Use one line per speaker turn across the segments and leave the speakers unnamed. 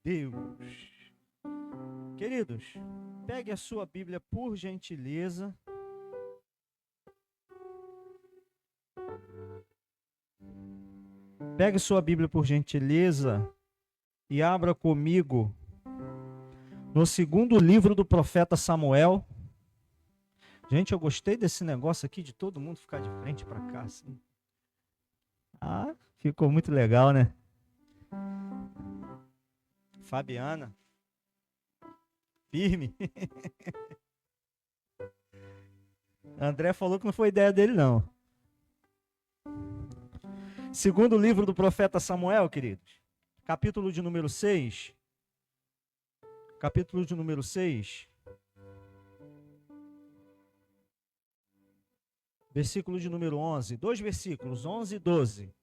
Deus. Queridos, pegue a sua Bíblia por gentileza. Pegue sua Bíblia por gentileza e abra comigo no segundo livro do profeta Samuel. Gente, eu gostei desse negócio aqui de todo mundo ficar de frente para cá, assim. Ah, ficou muito legal, né? Fabiana, firme. André falou que não foi ideia dele, não. Segundo livro do profeta Samuel, queridos. Capítulo de número 6. Capítulo de número 6. Versículo de número 11. 2 versículos, 11 e 12.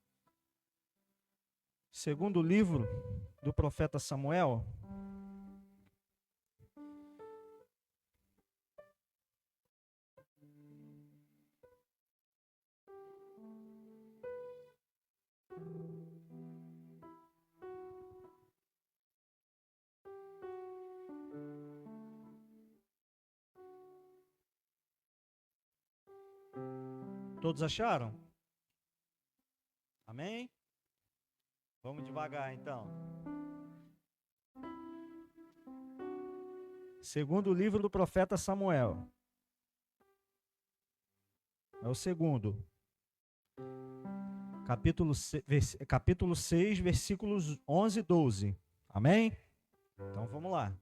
Segundo livro do profeta Samuel. Todos acharam? Amém? Vamos devagar, então. Segundo livro do profeta Samuel. É o segundo. Capítulo 6, versículos 11 e 12. Amém? Então vamos lá.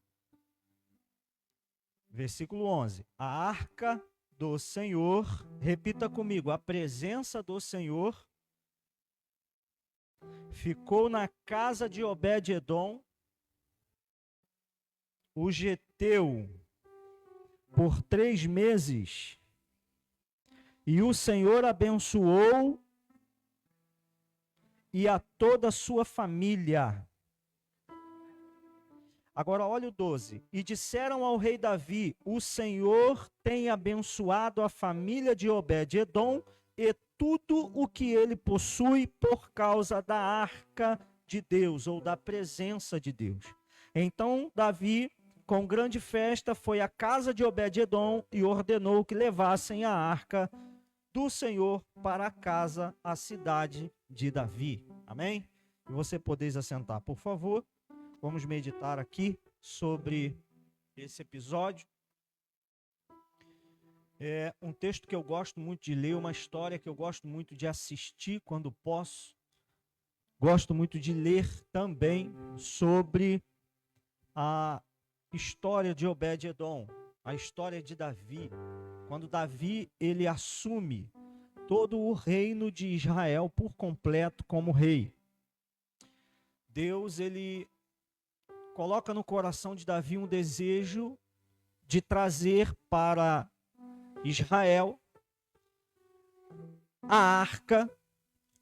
Versículo 11. A arca do Senhor, repita comigo, a presença do Senhor ficou na casa de Obed-edom, o geteu, por 3 meses, e o Senhor abençoou e a toda a sua família. Agora olha o 12. E disseram ao rei Davi, o Senhor tem abençoado a família de Obed-edom e tudo o que ele possui por causa da arca de Deus, ou da presença de Deus. Então Davi, com grande festa, foi à casa de Obed-edom e ordenou que levassem a arca do Senhor para a casa, a cidade de Davi. Amém? E você podeis assentar, por favor. Vamos meditar aqui sobre esse episódio. É um texto que eu gosto muito de ler, uma história que eu gosto muito de assistir quando posso. Gosto muito de ler também sobre a história de Obed-edom, a história de Davi. Quando Davi ele assume todo o reino de Israel por completo como rei. Deus ele coloca no coração de Davi um desejo de trazer para Israel a arca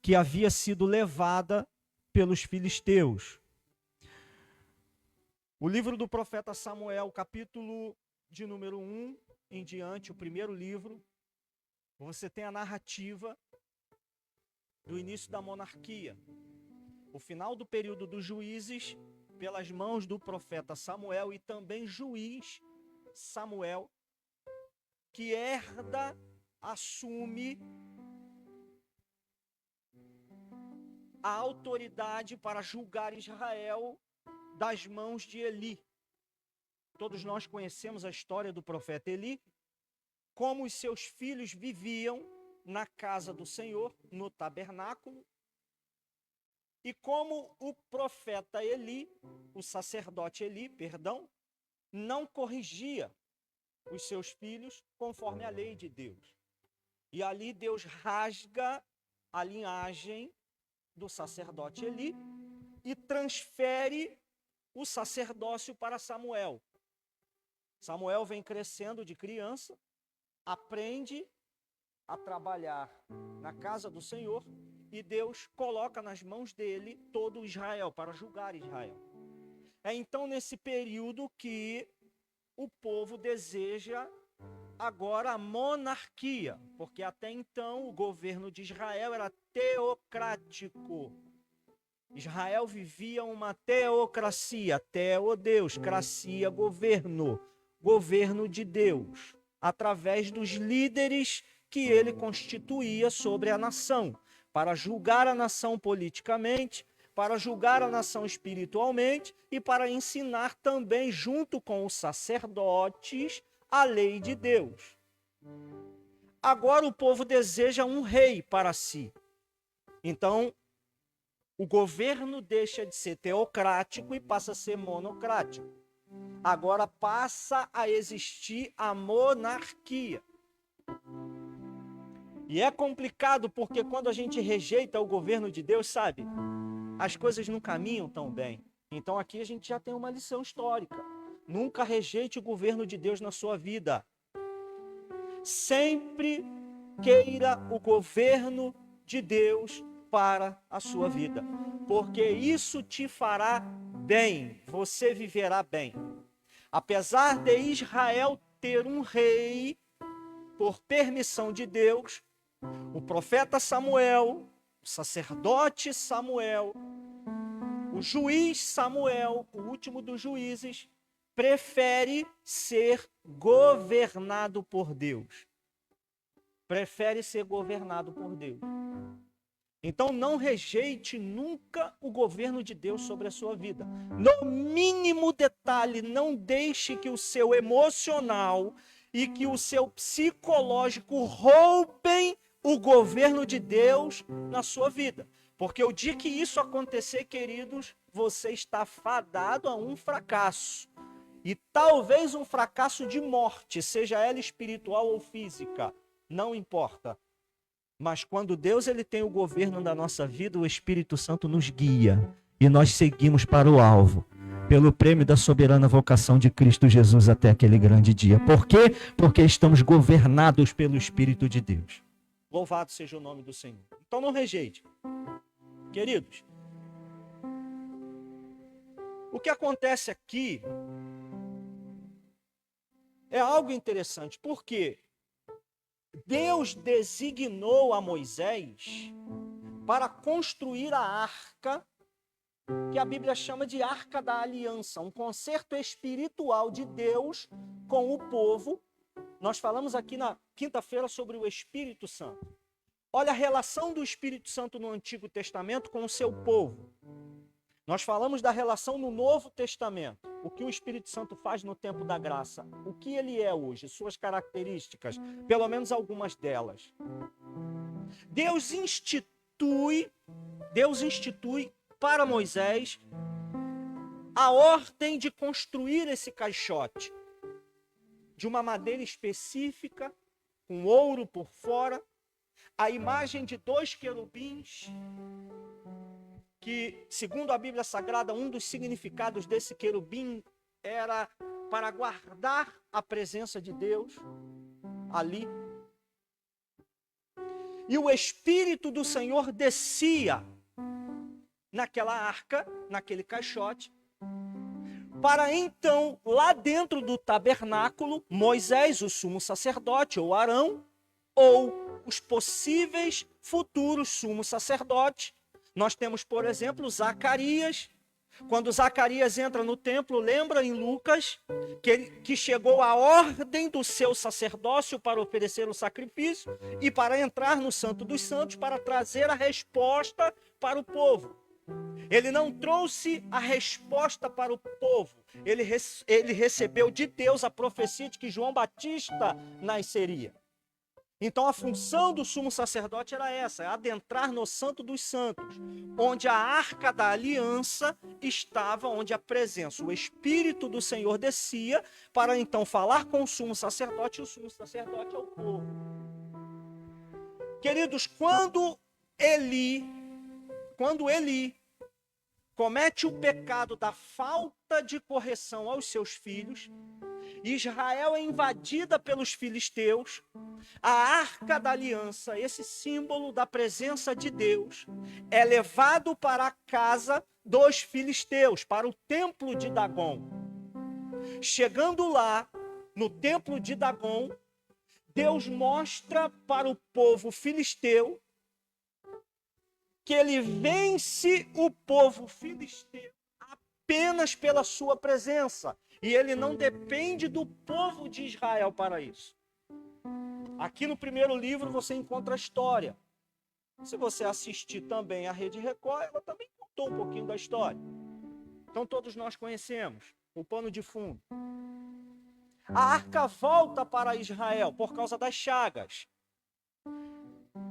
que havia sido levada pelos filisteus. O livro do profeta Samuel, capítulo de número 1 em diante, o primeiro livro, você tem a narrativa do início da monarquia. O final do período dos juízes, pelas mãos do profeta Samuel e também juiz Samuel, que herda, assume a autoridade para julgar Israel das mãos de Eli. Todos nós conhecemos a história do profeta Eli, como os seus filhos viviam na casa do Senhor, no tabernáculo, e como o profeta Eli, o sacerdote Eli, não corrigia os seus filhos conforme a lei de Deus. E ali Deus rasga a linhagem do sacerdote Eli e transfere o sacerdócio para Samuel. Samuel vem crescendo de criança, aprende a trabalhar na casa do Senhor e Deus coloca nas mãos dele todo Israel, para julgar Israel. É então nesse período que o povo deseja agora a monarquia, porque até então o governo de Israel era teocrático. Israel vivia uma teocracia, Deus, cracia, governo, governo de Deus, através dos líderes que ele constituía sobre a nação, para julgar a nação politicamente, para julgar a nação espiritualmente e para ensinar também, junto com os sacerdotes, a lei de Deus. Agora o povo deseja um rei para si. Então, o governo deixa de ser teocrático e passa a ser monocrático. Agora passa a existir a monarquia. E é complicado porque quando a gente rejeita o governo de Deus, sabe, as coisas não caminham tão bem. Então aqui a gente já tem uma lição histórica. Nunca rejeite o governo de Deus na sua vida. Sempre queira o governo de Deus para a sua vida, porque isso te fará bem, você viverá bem. Apesar de Israel ter um rei, por permissão de Deus, o profeta Samuel, o sacerdote Samuel, o juiz Samuel, o último dos juízes, prefere ser governado por Deus. Prefere ser governado por Deus. Então não rejeite nunca o governo de Deus sobre a sua vida. No mínimo detalhe, não deixe que o seu emocional e que o seu psicológico roubem o governo de Deus na sua vida. Porque o dia que isso acontecer, queridos, você está fadado a um fracasso. E talvez um fracasso de morte, seja ela espiritual ou física, não importa. Mas quando Deus ele tem o governo da nossa vida, o Espírito Santo nos guia e nós seguimos para o alvo, pelo prêmio da soberana vocação de Cristo Jesus até aquele grande dia. Por quê? Porque estamos governados pelo Espírito de Deus. Louvado seja o nome do Senhor. Então não rejeite. Queridos, o que acontece aqui é algo interessante, porque Deus designou a Moisés para construir a arca, que a Bíblia chama de Arca da Aliança, um concerto espiritual de Deus com o povo. Nós falamos aqui na quinta-feira sobre o Espírito Santo. Olha a relação do Espírito Santo no Antigo Testamento com o seu povo. Nós falamos da relação no Novo Testamento. O que o Espírito Santo faz no tempo da graça. O que ele é hoje, suas características, pelo menos algumas delas. Deus institui para Moisés a ordem de construir esse caixote de uma madeira específica, com ouro por fora, a imagem de 2 querubins, que, segundo a Bíblia Sagrada, um dos significados desse querubim era para guardar a presença de Deus ali. E o Espírito do Senhor descia naquela arca, naquele caixote, para então, lá dentro do tabernáculo, Moisés, o sumo sacerdote, ou Arão, ou os possíveis futuros sumos sacerdotes. Nós temos, por exemplo, Zacarias. Quando Zacarias entra no templo, lembra em Lucas que chegou a ordem do seu sacerdócio para oferecer o sacrifício e para entrar no Santo dos Santos para trazer a resposta para o povo. Ele não trouxe a resposta para o povo. Ele recebeu de Deus a profecia de que João Batista nasceria. Então a função do sumo sacerdote era essa, adentrar no Santo dos Santos, onde a arca da aliança estava, onde a presença, o Espírito do Senhor descia, para então falar com o sumo sacerdote, e o sumo sacerdote ao povo. Queridos, quando Eli comete o pecado da falta de correção aos seus filhos, Israel é invadida pelos filisteus, a arca da aliança, esse símbolo da presença de Deus, é levado para a casa dos filisteus, para o templo de Dagom. Chegando lá, no templo de Dagom, Deus mostra para o povo filisteu que ele vence o povo filisteu apenas pela sua presença. E ele não depende do povo de Israel para isso. Aqui no primeiro livro você encontra a história. Se você assistir também a Rede Record, ela também contou um pouquinho da história. Então todos nós conhecemos o pano de fundo. A arca volta para Israel por causa das chagas.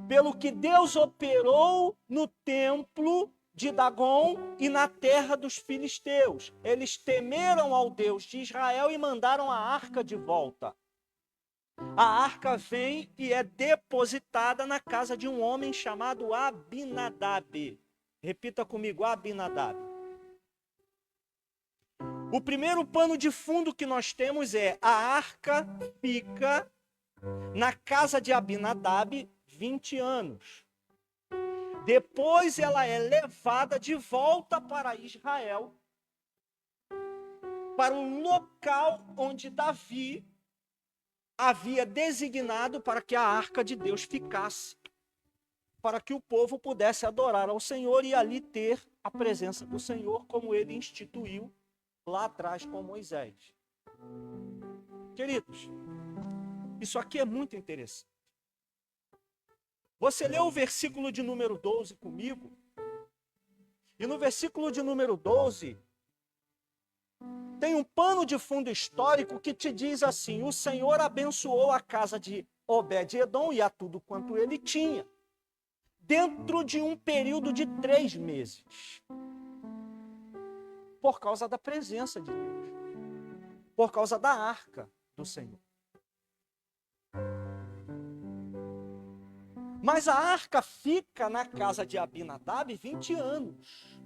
Pelo que Deus operou no templo de Dagon e na terra dos filisteus. Eles temeram ao Deus de Israel e mandaram a arca de volta. A arca vem e é depositada na casa de um homem chamado Abinadab. Repita comigo, Abinadab. O primeiro pano de fundo que nós temos é: a arca fica na casa de Abinadab 20 anos. Depois ela é levada de volta para Israel, para o local onde Davi havia designado para que a arca de Deus ficasse, para que o povo pudesse adorar ao Senhor e ali ter a presença do Senhor, como ele instituiu lá atrás com Moisés. Queridos, isso aqui é muito interessante. Você leu o versículo de número 12 comigo? E no versículo de número 12, tem um pano de fundo histórico que te diz assim: o Senhor abençoou a casa de Obed-Edom e a tudo quanto ele tinha, dentro de um período de 3 meses. Por causa da presença de Deus. Por causa da arca do Senhor. Mas a arca fica na casa de Abinadab 20 anos.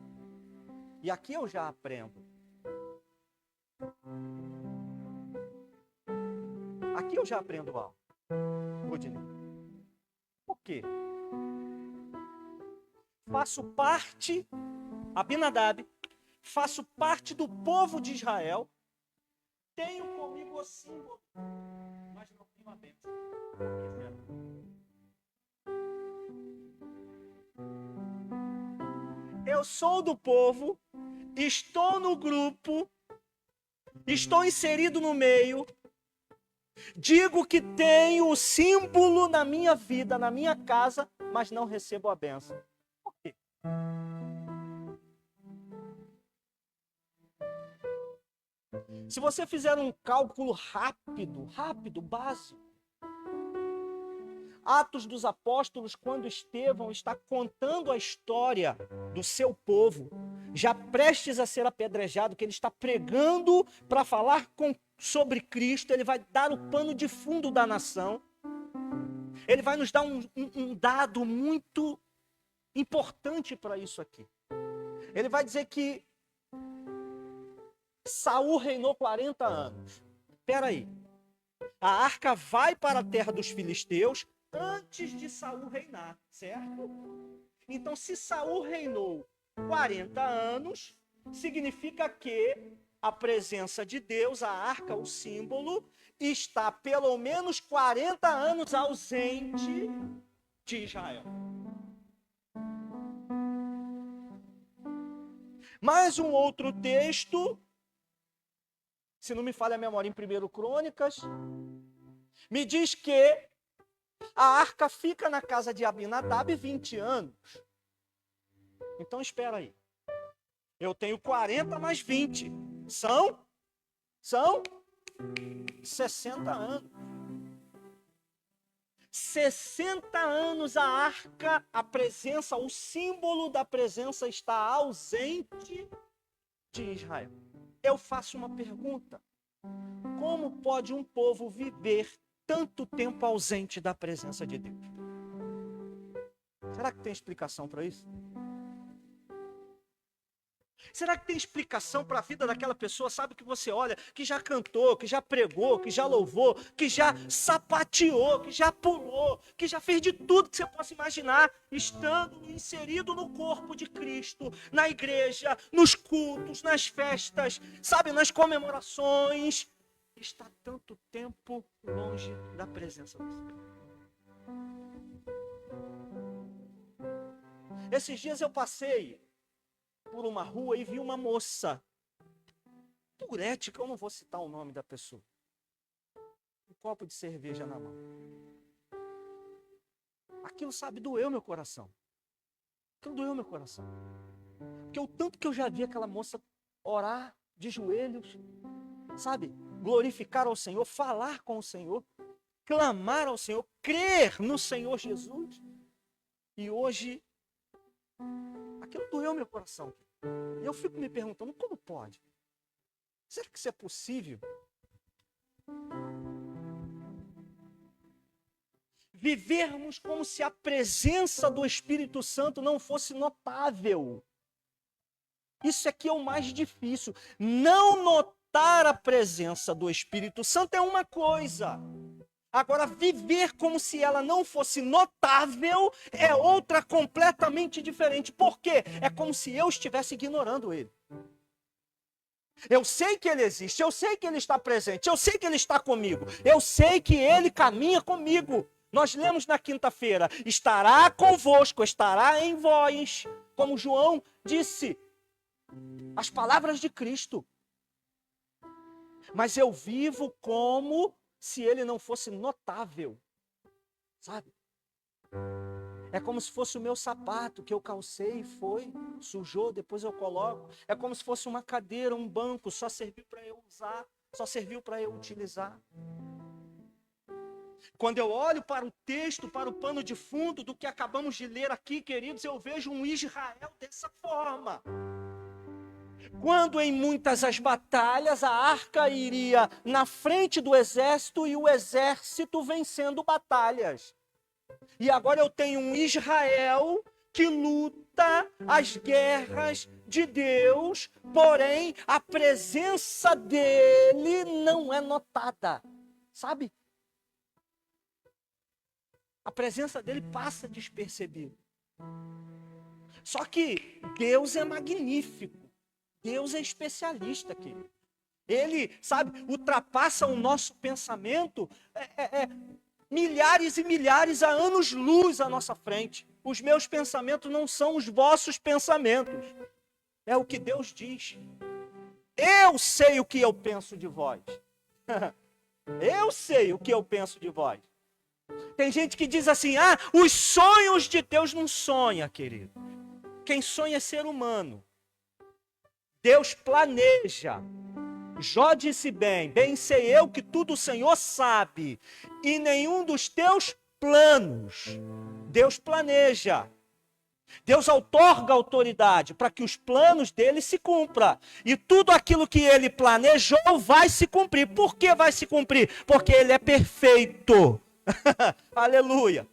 E aqui eu já aprendo. Aqui eu já aprendo algo. Rodinei. Por quê? Faço parte, Abinadab, faço parte do povo de Israel, tenho comigo o símbolo, mas não tenho a bênção. Eu sou do povo, estou no grupo, estou inserido no meio, digo que tenho o símbolo na minha vida, na minha casa, mas não recebo a bênção. Por quê? Se você fizer um cálculo rápido, básico, Atos dos Apóstolos, quando Estevão está contando a história do seu povo, já prestes a ser apedrejado, que ele está pregando para falar sobre Cristo, ele vai dar o pano de fundo da nação. Ele vai nos dar um dado muito importante para isso aqui. Ele vai dizer que Saul reinou 40 anos. Espera aí. A arca vai para a terra dos filisteus antes de Saul reinar, certo? Então, se Saul reinou 40 anos, significa que a presença de Deus, a arca, o símbolo, está pelo menos 40 anos ausente de Israel. Mais um outro texto, se não me falha a memória, em 1 Crônicas, me diz que a arca fica na casa de Abinadab 20 anos. Então espera aí. Eu tenho 40 mais 20. São 60 anos. 60 anos a arca, a presença, o símbolo da presença está ausente de Israel. Eu faço uma pergunta. Como pode um povo viver tanto tempo ausente da presença de Deus? Será que tem explicação para isso? Será que tem explicação para a vida daquela pessoa, sabe, que você olha, que já cantou, que já pregou, que já louvou, que já sapateou, que já pulou, que já fez de tudo que você possa imaginar, estando inserido no corpo de Cristo, na igreja, nos cultos, nas festas, sabe, nas comemorações, está tanto tempo longe da presença do Senhor? Esses dias eu passei por uma rua e vi uma moça. Por ética, eu não vou citar o nome da pessoa. Um copo de cerveja na mão. Aquilo, sabe, doeu meu coração. Aquilo doeu meu coração. Porque o tanto que eu já vi aquela moça orar de joelhos, sabe, glorificar ao Senhor, falar com o Senhor, clamar ao Senhor, crer no Senhor Jesus. E hoje, aquilo doeu meu coração. E eu fico me perguntando, como pode? Será que isso é possível? Vivermos como se a presença do Espírito Santo não fosse notável. Isso aqui é o mais difícil. Não notar a presença do Espírito Santo é uma coisa. Agora, viver como se ela não fosse notável é outra completamente diferente. Por quê? É como se eu estivesse ignorando ele. Eu sei que ele existe, eu sei que ele está presente, eu sei que ele está comigo, eu sei que ele caminha comigo. Nós lemos na quinta-feira, estará convosco, estará em vós, como João disse, as palavras de Cristo. Mas eu vivo como se ele não fosse notável, sabe? É como se fosse o meu sapato que eu calcei, foi, sujou, depois eu coloco. É como se fosse uma cadeira, um banco, só serviu para eu usar, só serviu para eu utilizar. Quando eu olho para o texto, para o pano de fundo do que acabamos de ler aqui, queridos, eu vejo um Israel dessa forma. Quando em muitas as batalhas, a arca iria na frente do exército e o exército vencendo batalhas. E agora eu tenho um Israel que luta as guerras de Deus, porém a presença dele não é notada, sabe? A presença dele passa despercebida. Só que Deus é magnífico, Deus é especialista, querido. Ele, sabe, ultrapassa o nosso pensamento, milhares e milhares a anos-luz à nossa frente. Os meus pensamentos não são os vossos pensamentos. É o que Deus diz. Eu sei o que eu penso de vós. Eu sei o que eu penso de vós. Tem gente que diz assim, os sonhos de Deus não sonha, querido. Quem sonha é ser humano. Deus planeja. Jó disse bem sei eu que tudo o Senhor sabe, e nenhum dos teus planos. Deus planeja. Deus outorga autoridade para que os planos dele se cumpram. E tudo aquilo que ele planejou vai se cumprir. Por que vai se cumprir? Porque ele é perfeito. Aleluia.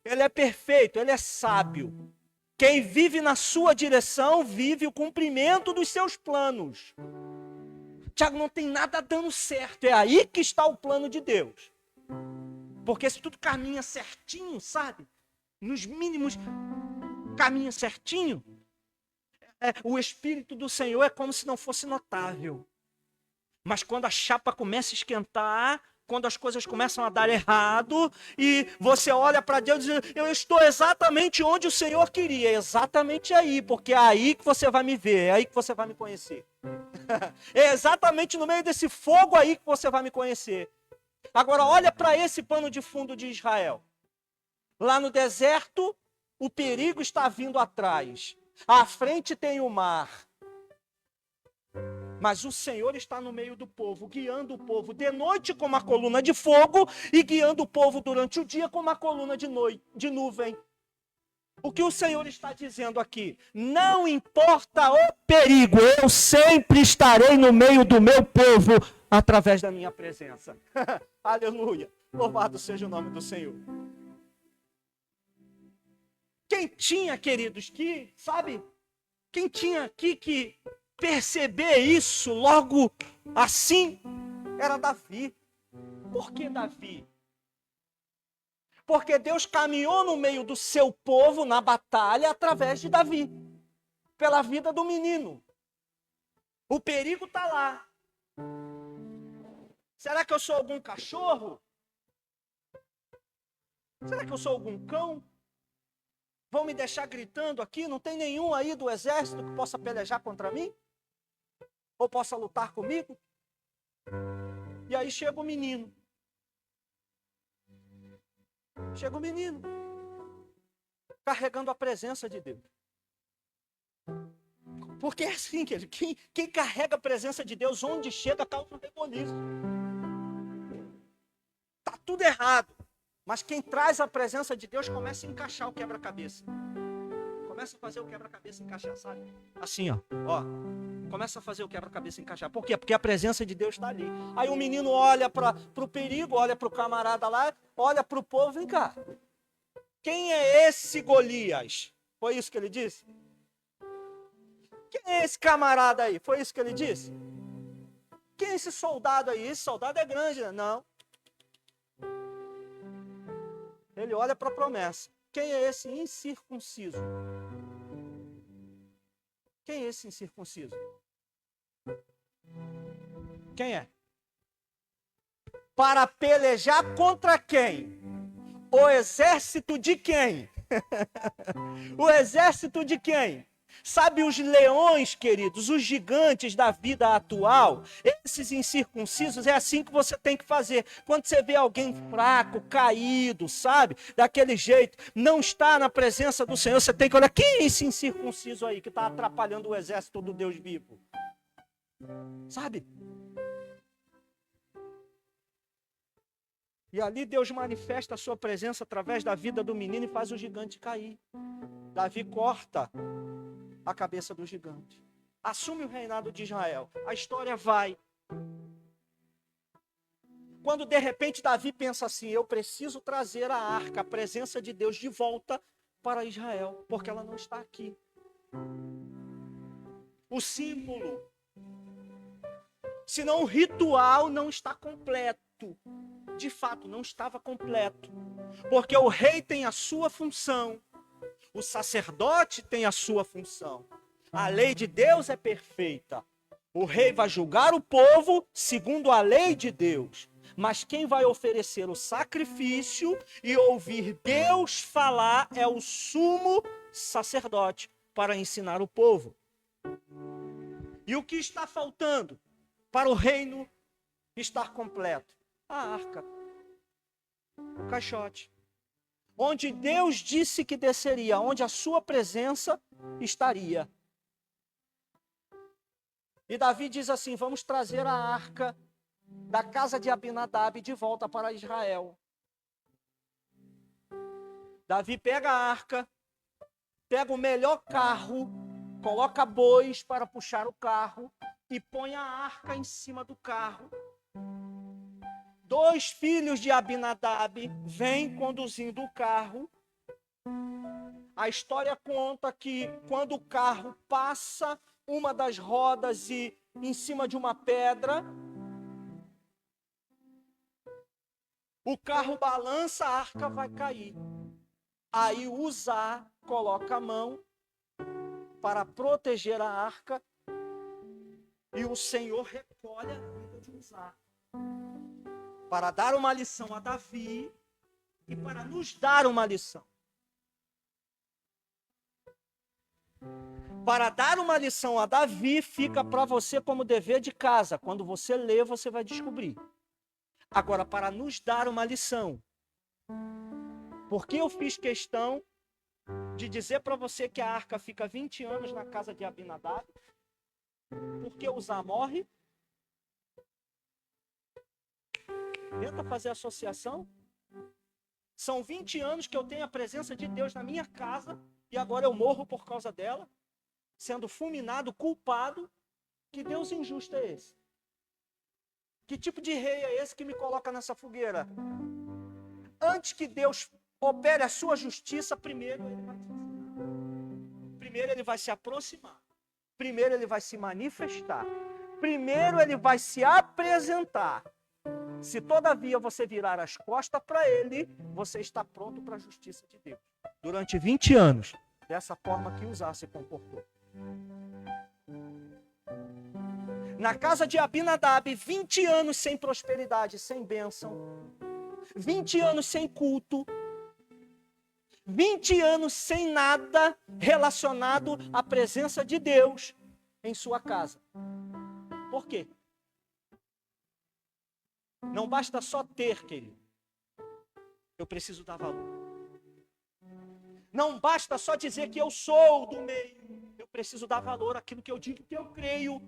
Ele é perfeito, ele é sábio. Quem vive na sua direção, vive o cumprimento dos seus planos. Tiago, não tem nada dando certo. É aí que está o plano de Deus. Porque se tudo caminha certinho, sabe? Nos mínimos caminha certinho. O Espírito do Senhor é como se não fosse notável. Mas quando a chapa começa a esquentar, quando as coisas começam a dar errado, e você olha para Deus e diz, eu estou exatamente onde o Senhor queria. É exatamente aí, porque é aí que você vai me ver, é aí que você vai me conhecer. É exatamente no meio desse fogo aí que você vai me conhecer. Agora olha para esse pano de fundo de Israel. Lá no deserto, o perigo está vindo atrás. À frente tem o mar. Mas o Senhor está no meio do povo, guiando o povo de noite com uma coluna de fogo e guiando o povo durante o dia com uma coluna de nuvem. O que o Senhor está dizendo aqui? Não importa o perigo, eu sempre estarei no meio do meu povo através da minha presença. Aleluia. Louvado seja o nome do Senhor. Quem tinha, queridos, que, sabe? Quem tinha aqui que perceber isso logo assim era Davi. Por que Davi? Porque Deus caminhou no meio do seu povo na batalha através de Davi. Pela vida do menino. O perigo está lá. Será que eu sou algum cachorro? Será que eu sou algum cão? Vão me deixar gritando aqui? Não tem nenhum aí do exército que possa pelejar contra mim? Ou possa lutar comigo? E aí chega o menino. Chega o menino. Carregando a presença de Deus. Porque é assim, quem carrega a presença de Deus, onde chega, causa um reboliço. Tá tudo errado. Mas quem traz a presença de Deus começa a encaixar o quebra-cabeça. Começa a fazer o quebra-cabeça encaixar, sabe? Assim, ó. Começa a fazer o quebra-cabeça encaixar. Por quê? Porque a presença de Deus está ali. Aí o menino olha para o perigo, olha para o camarada lá, olha para o povo, vem cá. Quem é esse Golias? Foi isso que ele disse? Quem é esse camarada aí? Foi isso que ele disse? Quem é esse soldado aí? Esse soldado é grande, né? Não. Ele olha para a promessa. Quem é esse incircunciso? Quem é esse incircunciso? Quem é? Para pelejar contra quem? O exército de quem? O exército de quem? Sabe os leões, queridos, os gigantes da vida atual, esses incircuncisos, é assim que você tem que fazer. Quando você vê alguém fraco, caído, sabe? Daquele jeito, não está na presença do Senhor, você tem que olhar, quem é esse incircunciso aí que está atrapalhando o exército do Deus vivo? Sabe? E ali Deus manifesta a sua presença através da vida do menino e faz o gigante cair. Davi corta a cabeça do gigante. Assume o reinado de Israel. A história vai. Quando de repente Davi pensa assim, eu preciso trazer a arca, a presença de Deus de volta para Israel, porque ela não está aqui. O símbolo, senão o ritual não está completo. De fato, não estava completo. Porque o rei tem a sua função. O sacerdote tem a sua função. A lei de Deus é perfeita. O rei vai julgar o povo segundo a lei de Deus. Mas quem vai oferecer o sacrifício e ouvir Deus falar é o sumo sacerdote para ensinar o povo. E o que está faltando para o reino estar completo? A arca, o caixote, onde Deus disse que desceria, onde a sua presença estaria. E Davi diz assim, vamos trazer a arca da casa de Abinadab de volta para Israel. Davi pega a arca, pega o melhor carro, coloca bois para puxar o carro e põe a arca em cima do carro. 2 filhos de Abinadab vêm conduzindo o carro. A história conta que quando o carro passa uma das rodas e em cima de uma pedra, o carro balança, a arca vai cair. Aí Uzá coloca a mão para proteger a arca e o Senhor recolhe a vida de Uzá. Para dar uma lição a Davi e para nos dar uma lição. Para dar uma lição a Davi, fica para você como dever de casa. Quando você lê, você vai descobrir. Agora, para nos dar uma lição. Porque eu fiz questão de dizer para você que a arca fica 20 anos na casa de Abinadab? Porque Uzá morre? Tenta fazer associação. São 20 anos que eu tenho a presença de Deus na minha casa e agora eu morro por causa dela, sendo fulminado, culpado. Que Deus injusto é esse? Que tipo de rei é esse que me coloca nessa fogueira? Antes que Deus opere a sua justiça, primeiro ele vai se aproximar. Primeiro ele vai se manifestar. Primeiro ele vai se apresentar. Se todavia você virar as costas para ele, você está pronto para a justiça de Deus. Durante 20 anos, dessa forma que Uzá se comportou. Na casa de Abinadab, 20 anos sem prosperidade, sem bênção. 20 anos sem culto. 20 anos sem nada relacionado à presença de Deus em sua casa. Por quê? Não basta só ter, querido. Eu preciso dar valor. Não basta só dizer que eu sou do meio. Eu preciso dar valor àquilo que eu digo que eu creio.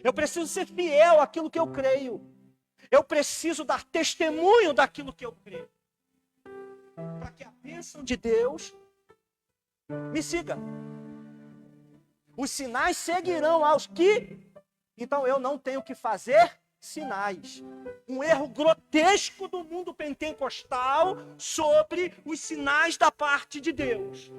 Eu preciso ser fiel àquilo que eu creio. Eu preciso dar testemunho daquilo que eu creio. Para que a bênção de Deus me siga. Os sinais seguirão aos que... Então eu não tenho que fazer sinais. Um erro grotesco do mundo pentecostal sobre os sinais da parte de Deus.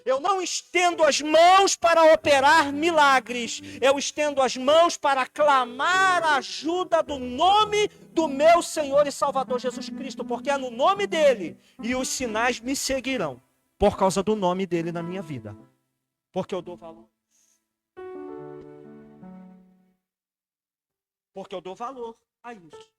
Eu não estendo as mãos para operar milagres. Eu estendo as mãos para clamar a ajuda do nome do meu Senhor e Salvador Jesus Cristo, porque é no nome dele e os sinais me seguirão por causa do nome dele na minha vida. Porque eu dou valor. Porque eu dou valor a isso.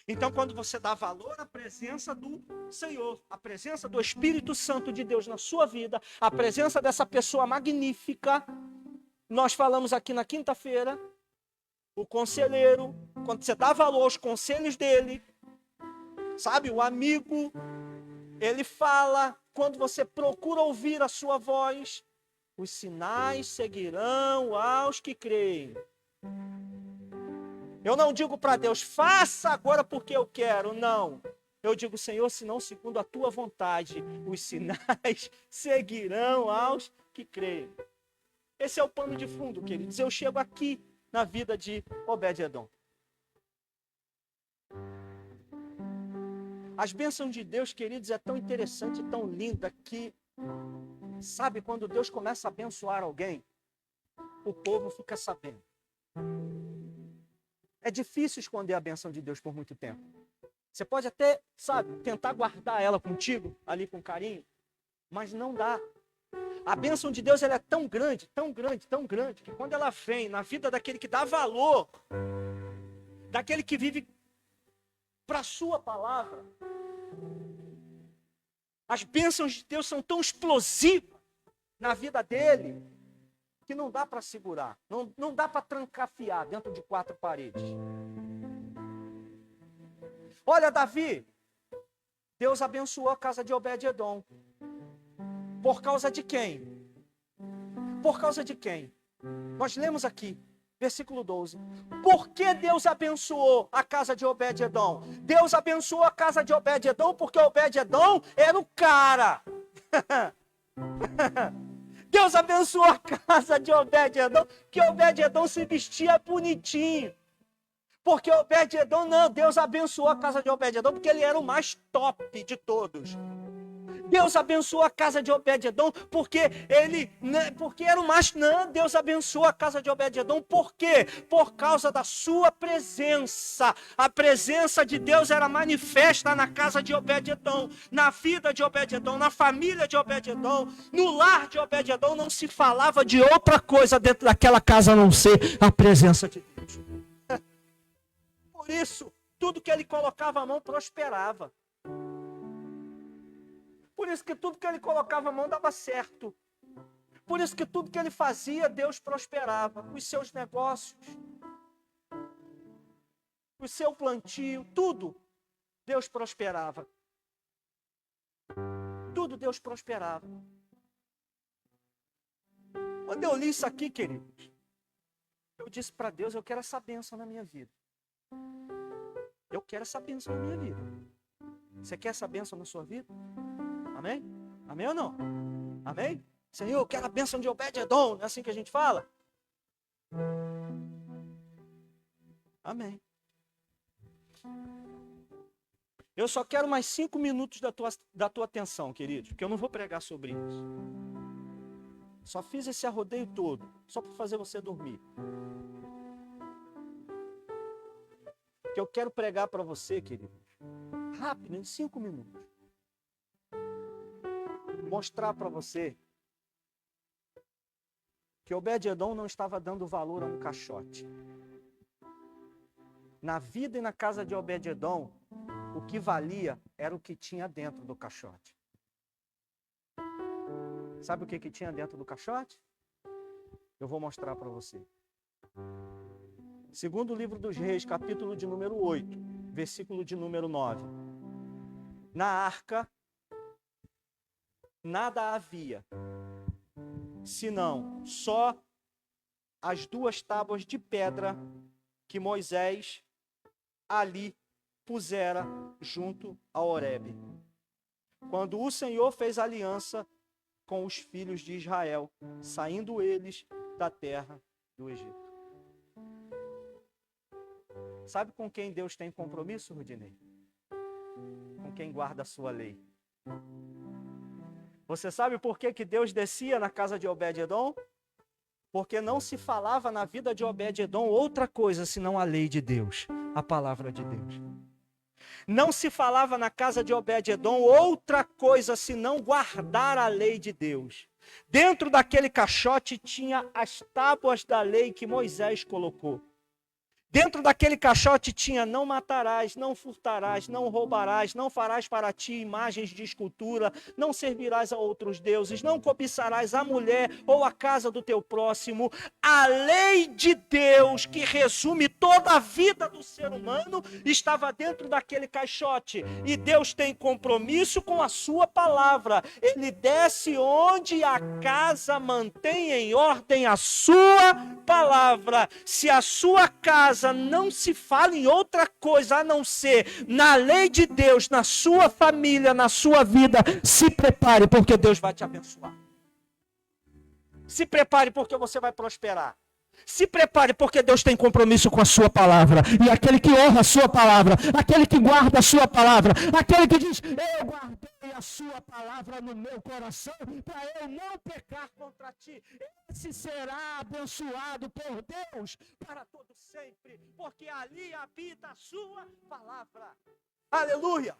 Então, quando você dá valor à presença do Senhor, à presença do Espírito Santo de Deus na sua vida, à presença dessa pessoa magnífica, nós falamos aqui na quinta-feira, o conselheiro, quando você dá valor aos conselhos dele, sabe, o amigo, ele fala, quando você procura ouvir a sua voz, os sinais seguirão aos que creem. Eu não digo para Deus, faça agora porque eu quero, não. Eu digo, Senhor, senão segundo a tua vontade, os sinais seguirão aos que creem. Esse é o pano de fundo, queridos. Eu chego aqui na vida de Obed-Edom. As bênçãos de Deus, queridos, é tão interessante e tão linda que, sabe, quando Deus começa a abençoar alguém, o povo fica sabendo. É difícil esconder a bênção de Deus por muito tempo. Você pode até, sabe, tentar guardar ela contigo, ali com carinho, mas não dá. A bênção de Deus ela é tão grande, tão grande, tão grande, que quando ela vem na vida daquele que dá valor, daquele que vive para a sua palavra, as bênçãos de Deus são tão explosivas na vida dele, que não dá para segurar, não dá para trancafiar dentro de 4 paredes. Olha, Davi, Deus abençoou a casa de Obed-Edom. Por causa de quem? Por causa de quem? Nós lemos aqui, versículo 12. Por que Deus abençoou a casa de Obed-Edom? Deus abençoou a casa de Obed-Edom porque Obed-Edom era o cara. Deus abençoou a casa de Obed-Edom, que Obed-Edom se vestia bonitinho. Porque Obed-Edom, não, Deus abençoou a casa de Obed-Edom, porque ele era o mais top de todos. Deus abençoou a casa de Obed-Edom, porque era o mais... Não, Deus abençoou a casa de Obed-Edom, por quê? Por causa da sua presença. A presença de Deus era manifesta na casa de Obed-Edom, na vida de Obed-Edom, na família de Obed-Edom, no lar de Obed-Edom. Não se falava de outra coisa dentro daquela casa a não ser a presença de Deus. Por isso, tudo que ele colocava a mão prosperava. Por isso que tudo que ele colocava a mão dava certo. Por isso que tudo que ele fazia, Deus prosperava. Os seus negócios, o seu plantio, tudo, Deus prosperava. Tudo Deus prosperava. Quando eu li isso aqui, queridos, eu disse para Deus, eu quero essa bênção na minha vida. Eu quero essa bênção na minha vida. Você quer essa bênção na sua vida? Amém? Amém ou não? Amém? Senhor, eu quero a bênção de Obed-Edom. Não é assim que a gente fala? Amém. Eu só quero mais 5 minutos da tua atenção, querido, porque eu não vou pregar sobre isso. Só fiz esse arrodeio todo, só para fazer você dormir. Que eu quero pregar para você, querido, rápido, em 5 minutos. Mostrar para você que Obed-Edom não estava dando valor a um caixote. Na vida e na casa de Obed-Edom, O que valia era o que tinha dentro do caixote. Sabe o que tinha dentro do caixote? Eu vou mostrar para você. Segundo livro dos Reis, capítulo de número 8, versículo de número 9. Na arca, nada havia, senão só as 2 tábuas de pedra que Moisés ali pusera junto a Horebe, quando o Senhor fez aliança com os filhos de Israel, saindo eles da terra do Egito. Sabe com quem Deus tem compromisso, Rudinei? Com quem guarda a sua lei. Você sabe por que Deus descia na casa de Obed-edom? Porque não se falava na vida de Obed-edom outra coisa senão a lei de Deus, a palavra de Deus. Não se falava na casa de Obed-edom outra coisa senão guardar a lei de Deus. Dentro daquele caixote tinha as tábuas da lei que Moisés colocou. Dentro daquele caixote tinha: não matarás, não furtarás, não roubarás, não farás para ti imagens de escultura, não servirás a outros deuses, não cobiçarás a mulher ou a casa do teu próximo. A lei de Deus, que resume toda a vida do ser humano, estava dentro daquele caixote. E Deus tem compromisso com a sua palavra. Ele desce onde a casa mantém em ordem a sua palavra. Se a sua casa não se fala em outra coisa a não ser na lei de Deus, na sua família, na sua vida, se prepare, porque Deus vai te abençoar. Se prepare, porque você vai prosperar. Se prepare, porque Deus tem compromisso com a sua palavra. E aquele que honra a sua palavra, aquele que guarda a sua palavra, aquele que diz: eu guardei a sua palavra no meu coração para eu não pecar contra ti, esse será abençoado por Deus para todo sempre, porque ali habita a sua palavra. Aleluia!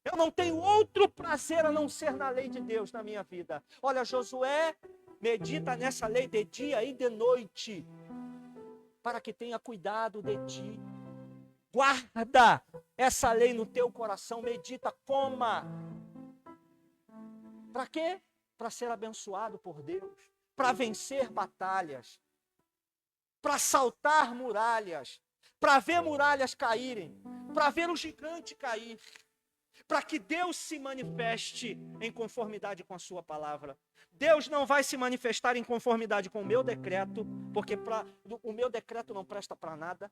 Eu não tenho outro prazer a não ser na lei de Deus na minha vida. Olha, Josué medita nessa lei de dia e de noite, para que tenha cuidado de ti. Guarda essa lei no teu coração, medita, coma. Para quê? Para ser abençoado por Deus, para vencer batalhas, para saltar muralhas, para ver muralhas caírem, para ver o gigante cair, para que Deus se manifeste em conformidade com a sua palavra. Deus não vai se manifestar em conformidade com o meu decreto, porque o meu decreto não presta para nada.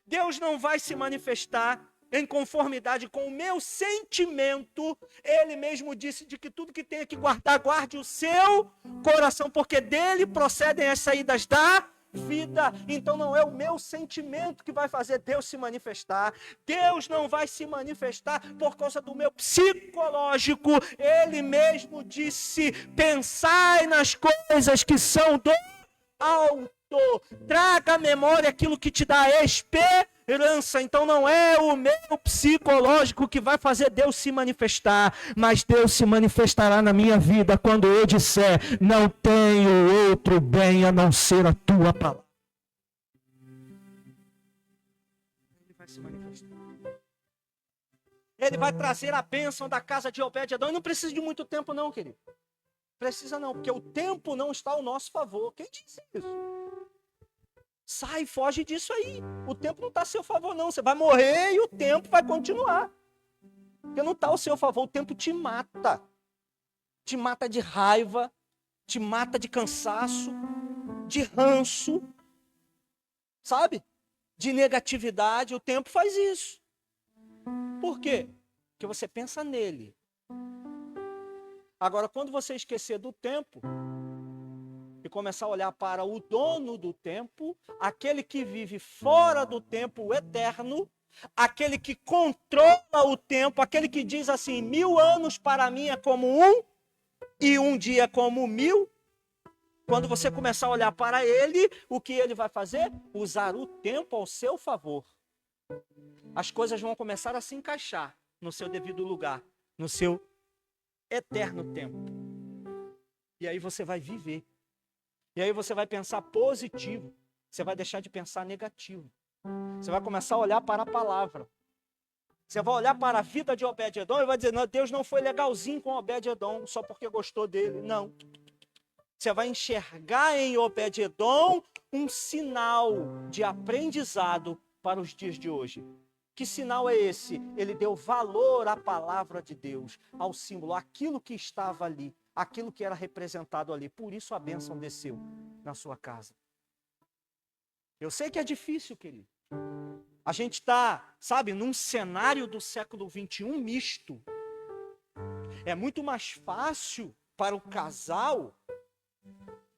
Deus não vai se manifestar em conformidade com o meu sentimento. Ele mesmo disse de que tudo que tem que guardar, guarde o seu coração, porque dele procedem as saídas da vida. Então não é o meu sentimento que vai fazer Deus se manifestar. Deus não vai se manifestar por causa do meu psicológico. Ele mesmo disse: pensai nas coisas que são do alto. Traga à memória aquilo que te dá esperança. Então não é o meu psicológico que vai fazer Deus se manifestar, mas Deus se manifestará na minha vida quando eu disser: não tenho outro bem a não ser a tua palavra. Ele vai se manifestar. Ele vai trazer a bênção da casa de Obed-edom. E não precisa de muito tempo não, querido. Precisa não, porque o tempo não está ao nosso favor. Quem disse isso? Sai, foge disso aí. O tempo não está a seu favor, não. Você vai morrer e o tempo vai continuar. Porque não está ao seu favor. O tempo te mata. Te mata de raiva. Te mata de cansaço. De ranço. Sabe? De negatividade. O tempo faz isso. Por quê? Porque você pensa nele. Agora, quando você esquecer do tempo e começar a olhar para o dono do tempo, aquele que vive fora do tempo, o eterno, aquele que controla o tempo, aquele que diz assim: 1000 anos para mim é como um, e um dia como 1000. Quando você começar a olhar para ele, o que ele vai fazer? Usar o tempo ao seu favor. As coisas vão começar a se encaixar no seu devido lugar, no seu eterno tempo. E aí você vai viver. E aí você vai pensar positivo. Você vai deixar de pensar negativo. Você vai começar a olhar para a palavra. Você vai olhar para a vida de Obed-edom e vai dizer, não, Deus não foi legalzinho com Obed-edom só porque gostou dele. Não. Você vai enxergar em Obed-edom um sinal de aprendizado para os dias de hoje. Que sinal é esse? Ele deu valor à palavra de Deus, ao símbolo, aquilo que estava ali, aquilo que era representado ali. Por isso a bênção desceu na sua casa. Eu sei que é difícil, querido. A gente está, sabe, num cenário do século XXI misto. É muito mais fácil para o casal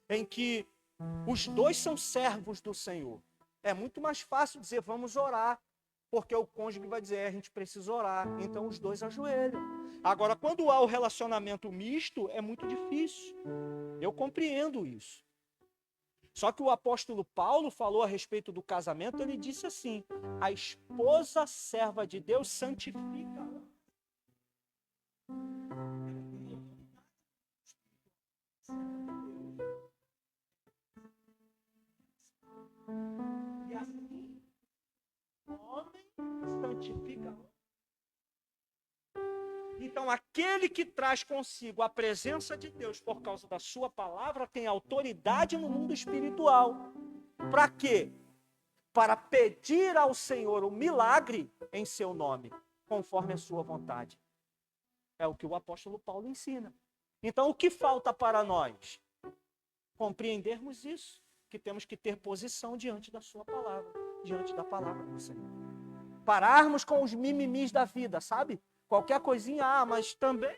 em que os dois são servos do Senhor. É muito mais fácil dizer, vamos orar. Porque o cônjuge vai dizer, a gente precisa orar. Então os dois ajoelham. Agora, quando há o relacionamento misto, é muito difícil. Eu compreendo isso. Só que o apóstolo Paulo falou a respeito do casamento, ele disse assim, a esposa serva de Deus santifica. E assim, o homem santifica. Então, aquele que traz consigo a presença de Deus por causa da sua palavra tem autoridade no mundo espiritual. Para quê? Para pedir ao Senhor o milagre em seu nome, conforme a sua vontade. É o que o apóstolo Paulo ensina. Então, o que falta para nós? Compreendermos isso, que temos que ter posição diante da sua palavra, diante da palavra do Senhor. Pararmos com os mimimis da vida, sabe? Qualquer coisinha, mas também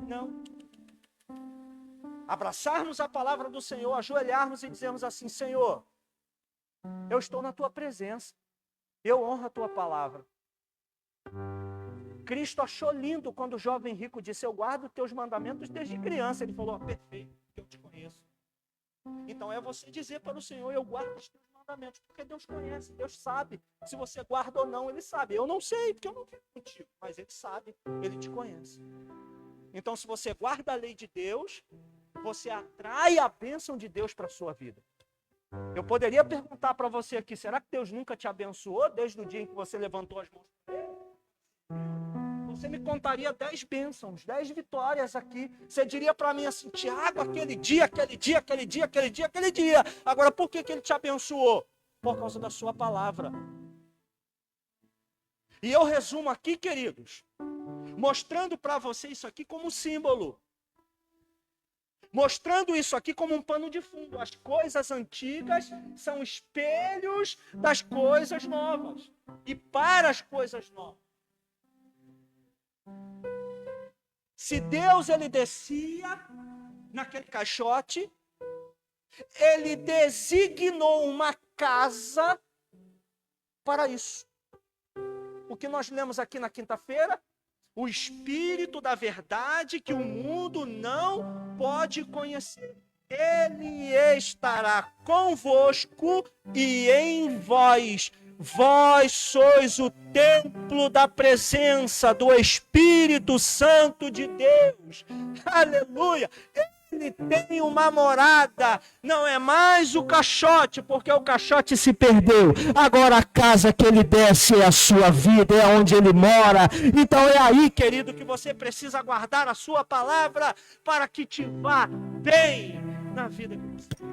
não. Abraçarmos a palavra do Senhor, ajoelharmos e dizermos assim, Senhor, eu estou na tua presença, eu honro a tua palavra. Cristo achou lindo quando o jovem rico disse, eu guardo os teus mandamentos desde criança. Ele falou, perfeito, eu te conheço. Então é você dizer para o Senhor, eu guardo os teus mandamentos, porque Deus conhece, Deus sabe. Se você guarda ou não, Ele sabe. Eu não sei, porque eu não vivo contigo, mas Ele sabe, Ele te conhece. Então, se você guarda a lei de Deus, você atrai a bênção de Deus para a sua vida. Eu poderia perguntar para você aqui, será que Deus nunca te abençoou desde o dia em que você levantou as mãos para Ele? Você me contaria 10 bênçãos, 10 vitórias aqui. Você diria para mim assim, Tiago, aquele dia. Agora, por que Ele te abençoou? Por causa da sua palavra. E eu resumo aqui, queridos, mostrando para você isso aqui como símbolo. Mostrando isso aqui como um pano de fundo. As coisas antigas são espelhos das coisas novas. E para as coisas novas. Se Deus ele descia naquele caixote, ele designou uma casa para isso. O que nós lemos aqui na quinta-feira, o Espírito da verdade que o mundo não pode conhecer. Ele estará convosco e em vós. Vós sois o templo da presença do Espírito Santo de Deus. Aleluia! Ele tem uma morada, não é mais o caixote, porque o caixote se perdeu. Agora a casa que ele desce é a sua vida, é onde ele mora. Então é aí, querido, que você precisa guardar a sua palavra para que te vá bem na vida que você tem.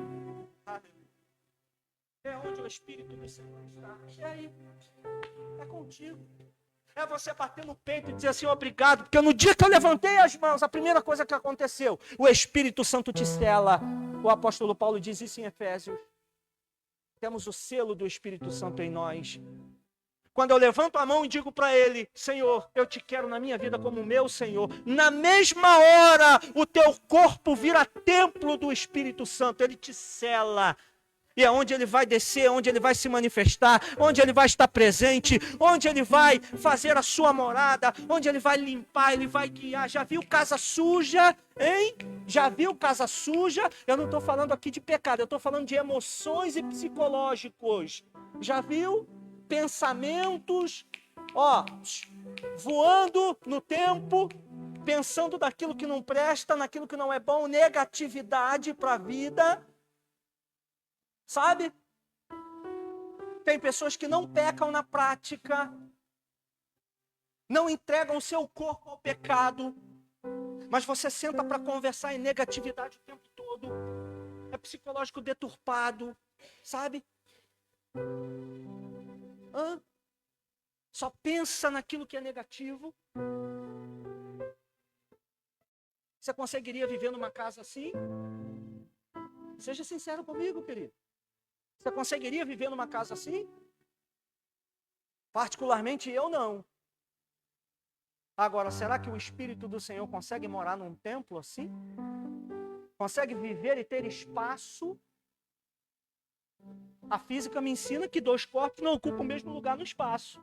Aleluia! É onde o Espírito do Senhor está. E aí? É contigo. É você bater no peito e dizer assim, obrigado, porque no dia que eu levantei as mãos, a primeira coisa que aconteceu, o Espírito Santo te sela. O apóstolo Paulo diz isso em Efésios. Temos o selo do Espírito Santo em nós. Quando eu levanto a mão e digo para ele, Senhor, eu te quero na minha vida como meu Senhor, na mesma hora o teu corpo vira templo do Espírito Santo, ele te sela. E é onde ele vai descer, onde ele vai se manifestar, onde ele vai estar presente, onde ele vai fazer a sua morada, onde ele vai limpar, ele vai guiar. Já viu casa suja, hein? Já viu casa suja? Eu não estou falando aqui de pecado, eu estou falando de emoções e psicológicos. Já viu? Pensamentos, voando no tempo, pensando naquilo que não presta, naquilo que não é bom, negatividade para a vida. Sabe? Tem pessoas que não pecam na prática, não entregam o seu corpo ao pecado, mas você senta para conversar em negatividade o tempo todo, é psicológico deturpado, sabe? Só pensa naquilo que é negativo. Você conseguiria viver numa casa assim? Seja sincero comigo, querido. Você conseguiria viver numa casa assim? Particularmente eu não. Agora, será que o Espírito do Senhor consegue morar num templo assim? Consegue viver e ter espaço? A física me ensina que 2 corpos não ocupam o mesmo lugar no espaço.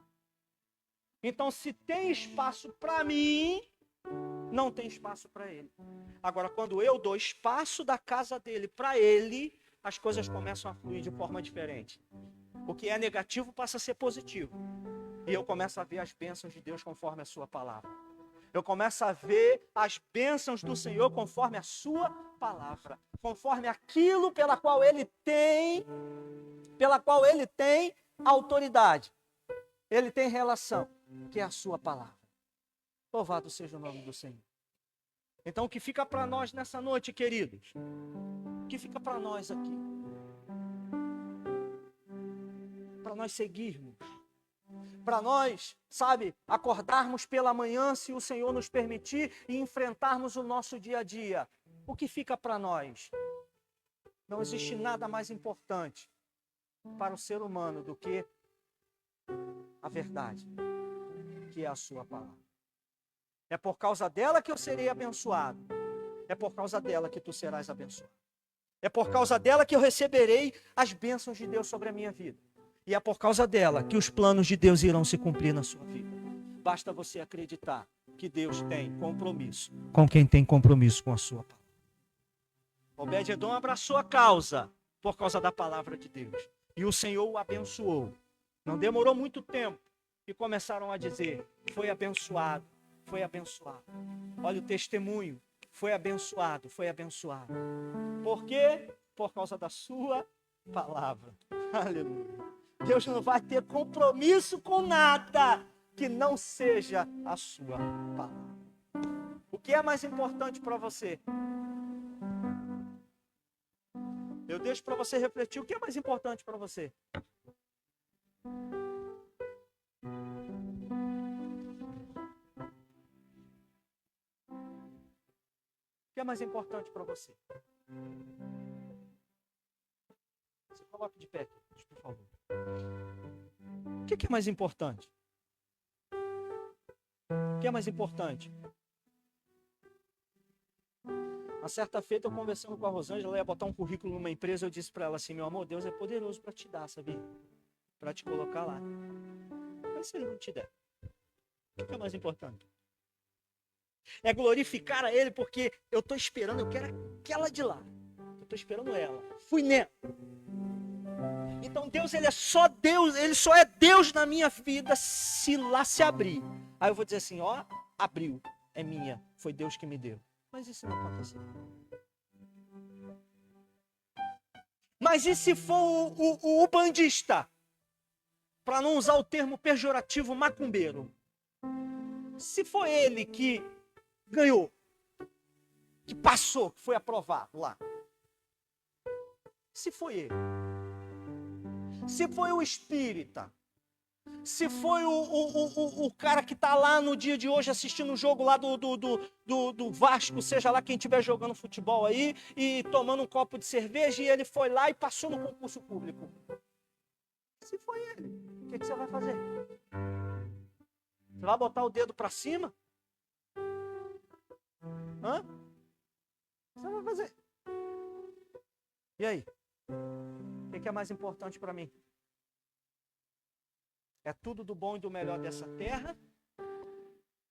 Então, se tem espaço para mim, não tem espaço para ele. Agora, quando eu dou espaço da casa dele para ele, as coisas começam a fluir de forma diferente. O que é negativo passa a ser positivo. E eu começo a ver as bênçãos de Deus conforme a sua palavra. Eu começo a ver as bênçãos do Senhor conforme a sua palavra. Conforme aquilo pela qual ele tem autoridade. Ele tem relação, que é a sua palavra. Louvado seja o nome do Senhor. Então, o que fica para nós nessa noite, queridos? O que fica para nós aqui? Para nós seguirmos. Para nós, sabe, acordarmos pela manhã, se o Senhor nos permitir, e enfrentarmos o nosso dia a dia. O que fica para nós? Não existe nada mais importante para o ser humano do que a verdade, que é a sua palavra. É por causa dela que eu serei abençoado. É por causa dela que tu serás abençoado. É por causa dela que eu receberei as bênçãos de Deus sobre a minha vida. E é por causa dela que os planos de Deus irão se cumprir na sua vida. Basta você acreditar que Deus tem compromisso com quem tem compromisso com a sua palavra. Obed-Edom abraçou a causa por causa da palavra de Deus. E o Senhor o abençoou. Não demorou muito tempo e começaram a dizer, foi abençoado, foi abençoado. Olha o testemunho, foi abençoado, foi abençoado. Por quê? Por causa da sua palavra. Aleluia. Deus não vai ter compromisso com nada que não seja a sua palavra. O que é mais importante para você? Eu deixo para você refletir. O que é mais importante para você? O que é mais importante para você? Você coloca de pé, por favor. O que é mais importante? O que é mais importante? Uma certa feita, eu conversando com a Rosângela, ela ia botar um currículo numa empresa, eu disse para ela assim, meu amor, Deus é poderoso para te dar, sabia? Para te colocar lá. Mas se ele não te der, o que é mais importante? É glorificar a ele, porque eu estou esperando, eu quero aquela de lá. Eu estou esperando ela. Fui nela. Então Deus, ele é só Deus, ele só é Deus na minha vida se lá se abrir. Aí eu vou dizer assim, ó, abriu, é minha, foi Deus que me deu. Mas isso não aconteceu. Mas e se for o bandista? Para não usar o termo pejorativo macumbeiro. Se for ele que ganhou, que passou, que foi aprovado lá. Se foi ele. Se foi o espírita, se foi o cara que está lá no dia de hoje assistindo o jogo lá do Vasco, seja lá quem estiver jogando futebol aí, e tomando um copo de cerveja, e ele foi lá e passou no concurso público. Se foi ele, o que você vai fazer? Você vai botar o dedo para cima? Hã? O que você vai fazer? E aí? O que é mais importante para mim? É tudo do bom e do melhor dessa terra?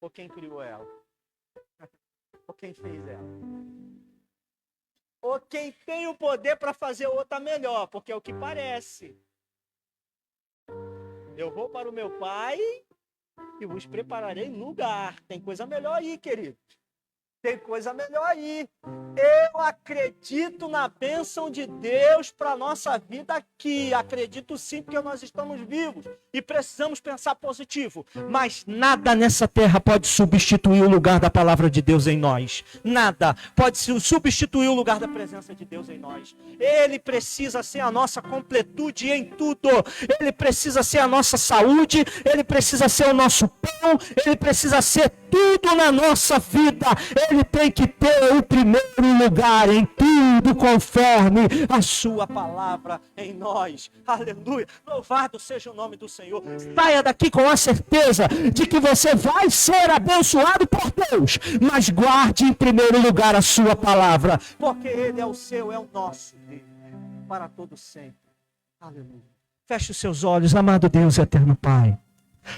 Ou quem criou ela? Ou quem fez ela? Ou quem tem o poder para fazer outra melhor? Porque é o que parece. Eu vou para o meu Pai e vos prepararei lugar. Tem coisa melhor aí, querido. Tem coisa melhor aí. Eu acredito na bênção de Deus para a nossa vida aqui. Acredito sim, porque nós estamos vivos e precisamos pensar positivo. Mas nada nessa terra pode substituir o lugar da palavra de Deus em nós. Nada pode substituir o lugar da presença de Deus em nós. Ele precisa ser a nossa completude em tudo. Ele precisa ser a nossa saúde. Ele precisa ser o nosso pão. Ele precisa ser tudo na nossa vida. Ele tem que ter o primeiro lugar em tudo, conforme a sua palavra em nós. Aleluia. Louvado seja o nome do Senhor. Saia daqui com a certeza de que você vai ser abençoado por Deus, mas guarde em primeiro lugar a sua palavra, porque Ele é o seu, é o nosso Deus, para todo sempre. Aleluia. Feche os seus olhos, amado Deus e eterno Pai.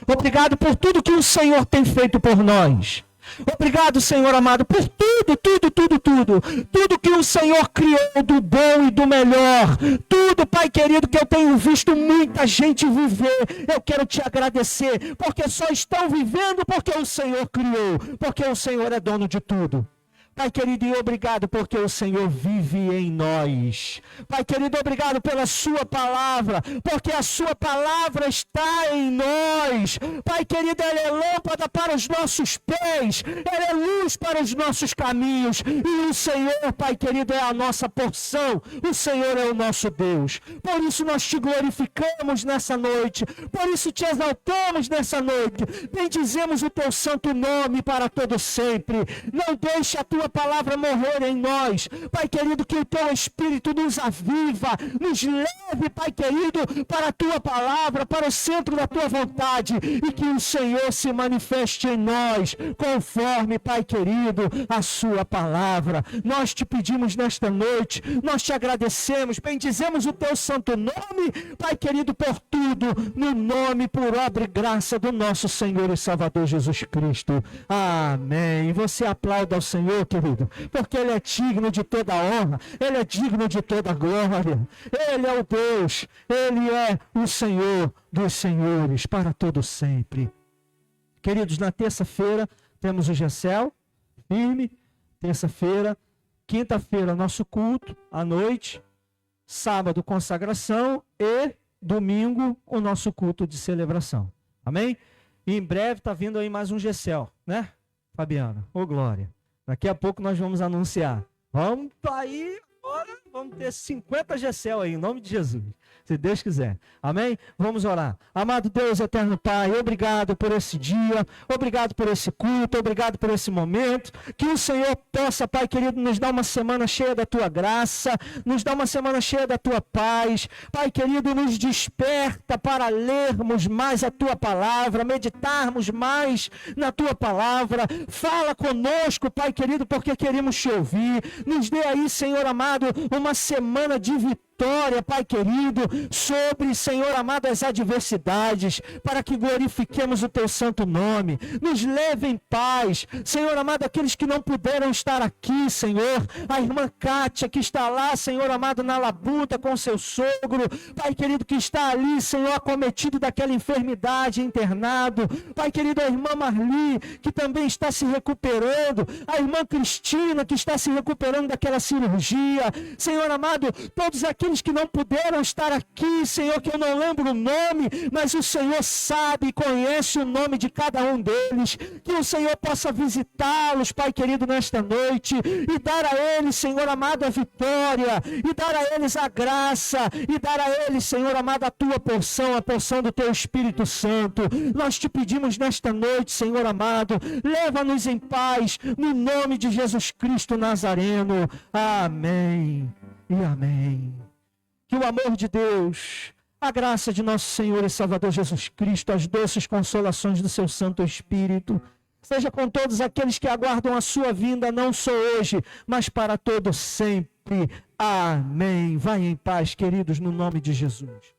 Obrigado por tudo que o Senhor tem feito por nós. Obrigado, Senhor amado, por tudo que o Senhor criou do bom e do melhor, tudo, Pai querido, que eu tenho visto muita gente viver. Eu quero te agradecer, porque só estão vivendo porque o Senhor criou, porque o Senhor é dono de tudo. Pai querido, e obrigado porque o Senhor vive em nós. Pai querido, obrigado pela sua palavra, porque a sua palavra está em nós. Pai querido, ela é lâmpada para os nossos pés, ela é luz para os nossos caminhos. E o Senhor, Pai querido, é a nossa porção. O Senhor é o nosso Deus. Por isso nós te glorificamos nessa noite. Por isso te exaltamos nessa noite. Bendizemos o teu santo nome para todo sempre. Não deixe a tua palavra morrer em nós, Pai querido, que o teu Espírito nos aviva, nos leve, Pai querido, para a tua palavra, para o centro da tua vontade, e que o Senhor se manifeste em nós, conforme, Pai querido, a sua palavra. Nós te pedimos nesta noite, nós te agradecemos, bendizemos o teu santo nome, Pai querido, por tudo, no nome, por obra e graça do nosso Senhor e Salvador Jesus Cristo. Amém. Você aplauda ao Senhor, querido, porque Ele é digno de toda honra, Ele é digno de toda glória. Ele é o Deus, Ele é o Senhor dos senhores, para todo sempre. Queridos, na terça-feira temos o GECEL, firme, terça-feira, quinta-feira nosso culto, à noite, sábado consagração e domingo o nosso culto de celebração. Amém? E em breve está vindo aí mais um GECEL, né, Fabiana? Ô glória! Daqui a pouco nós vamos anunciar. Vamos aí, agora vamos ter 50 GECEL aí, em nome de Jesus. Se Deus quiser. Amém? Vamos orar. Amado Deus, eterno Pai, obrigado por esse dia, obrigado por esse culto, obrigado por esse momento. Que o Senhor possa, Pai querido, nos dar uma semana cheia da Tua graça, nos dar uma semana cheia da Tua paz. Pai querido, nos desperta para lermos mais a Tua palavra, meditarmos mais na Tua palavra. Fala conosco, Pai querido, porque queremos Te ouvir. Nos dê aí, Senhor amado, uma semana de vitória, Pai querido, sobre, Senhor amado, as adversidades, para que glorifiquemos o Teu santo nome. Nos leve em paz, Senhor amado, aqueles que não puderam estar aqui, Senhor, a irmã Kátia, que está lá, Senhor amado, na labuta com seu sogro, Pai querido, que está ali, Senhor, acometido daquela enfermidade, internado, Pai querido, a irmã Marli, que também está se recuperando, a irmã Cristina, que está se recuperando daquela cirurgia, Senhor amado, todos aqueles que não puderam estar aqui, Senhor, que eu não lembro o nome, mas o Senhor sabe e conhece o nome de cada um deles, que o Senhor possa visitá-los, Pai querido, nesta noite, e dar a eles, Senhor amado, a vitória, e dar a eles a graça, e dar a eles, Senhor amado, a Tua porção, a porção do Teu Espírito Santo. Nós te pedimos nesta noite, Senhor amado, leva-nos em paz, no nome de Jesus Cristo Nazareno. Amém e amém. Que o amor de Deus, a graça de nosso Senhor e Salvador Jesus Cristo, as doces consolações do seu Santo Espírito, seja com todos aqueles que aguardam a sua vinda, não só hoje, mas para todo sempre. Amém. Vai em paz, queridos, no nome de Jesus.